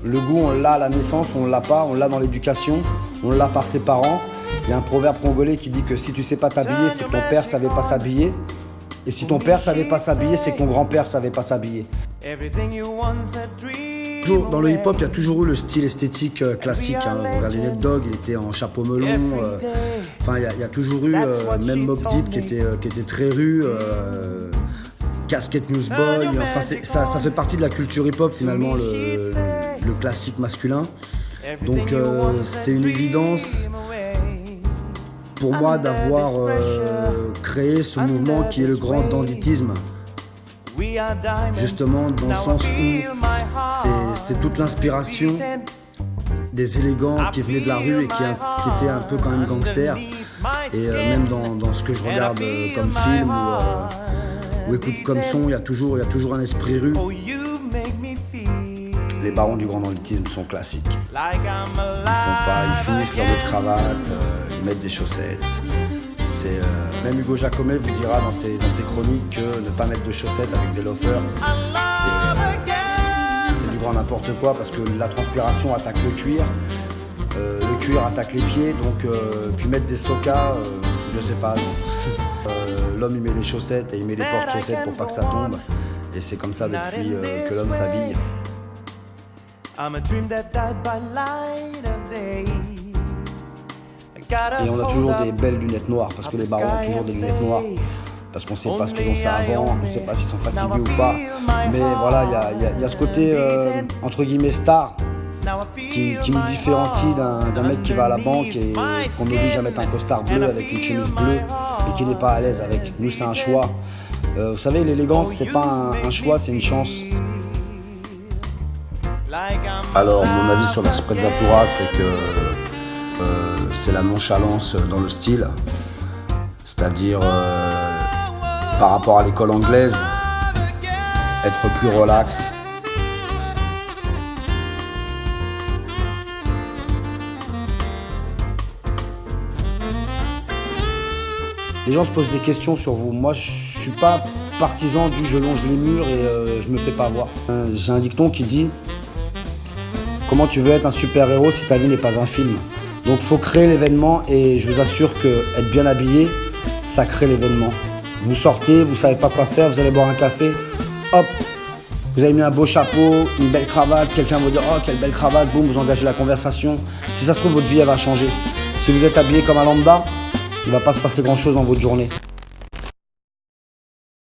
Le goût, on l'a à la naissance, on l'a pas, on l'a dans l'éducation, on l'a par ses parents. Il y a un proverbe congolais qui dit que si tu sais pas t'habiller, c'est que ton père savait pas s'habiller. Et si ton père savait pas s'habiller, c'est que ton grand-père savait pas s'habiller. Dans le hip-hop, il y a toujours eu le style esthétique classique. Regardez Nate Dogg, il était en chapeau melon. Enfin, il y a toujours eu, même Mobb Deep qui était très rue. Casquette Newsboy, enfin ça fait partie de la culture hip-hop finalement, le classique masculin. Donc c'est une évidence pour moi d'avoir créé ce mouvement qui est le grand danditisme. Justement dans le sens où c'est toute l'inspiration des élégants qui venaient de la rue et qui étaient un peu quand même gangsters. Et même dans ce que je regarde comme film ou écoute comme son, il y a toujours un esprit rue. Les barons du grand danditisme sont classiques. Ils finissent leur nœud de cravate, ils mettent des chaussettes. Même Hugo Jacomet vous dira dans ses chroniques que ne pas mettre de chaussettes avec des loafers, c'est du grand n'importe quoi parce que la transpiration attaque le cuir attaque les pieds, donc puis mettre des socas, je sais pas. L'homme il met les chaussettes et il met les porte-chaussettes pour pas que ça tombe, et c'est comme ça depuis que l'homme s'habille. Et on a toujours des belles lunettes noires, parce que les barons ont toujours des lunettes noires. Parce qu'on ne sait pas ce qu'ils ont fait avant, on ne sait pas s'ils sont fatigués ou pas. Mais voilà, il y a ce côté, entre guillemets, star, qui me différencie d'un mec qui va à la banque et qu'on oblige à mettre un costard bleu avec une chemise bleue et qui n'est pas à l'aise avec. Nous, c'est un choix. Vous savez, l'élégance, c'est pas un choix, c'est une chance. Alors, mon avis sur la sprezzatura, c'est que c'est la nonchalance dans le style, c'est-à-dire par rapport à l'école anglaise, être plus relax. Les gens se posent des questions sur vous. Moi, je suis pas partisan du je longe les murs et je me fais pas voir. J'ai un dicton qui dit « Comment tu veux être un super-héros si ta vie n'est pas un film ?» Donc faut créer l'événement et je vous assure que être bien habillé, ça crée l'événement. Vous sortez, vous savez pas quoi faire, vous allez boire un café, hop, vous avez mis un beau chapeau, une belle cravate, quelqu'un va vous dire « Oh, quelle belle cravate », boum, vous engagez la conversation. Si ça se trouve, votre vie, elle va changer. Si vous êtes habillé comme un lambda, il va pas se passer grand-chose dans votre journée.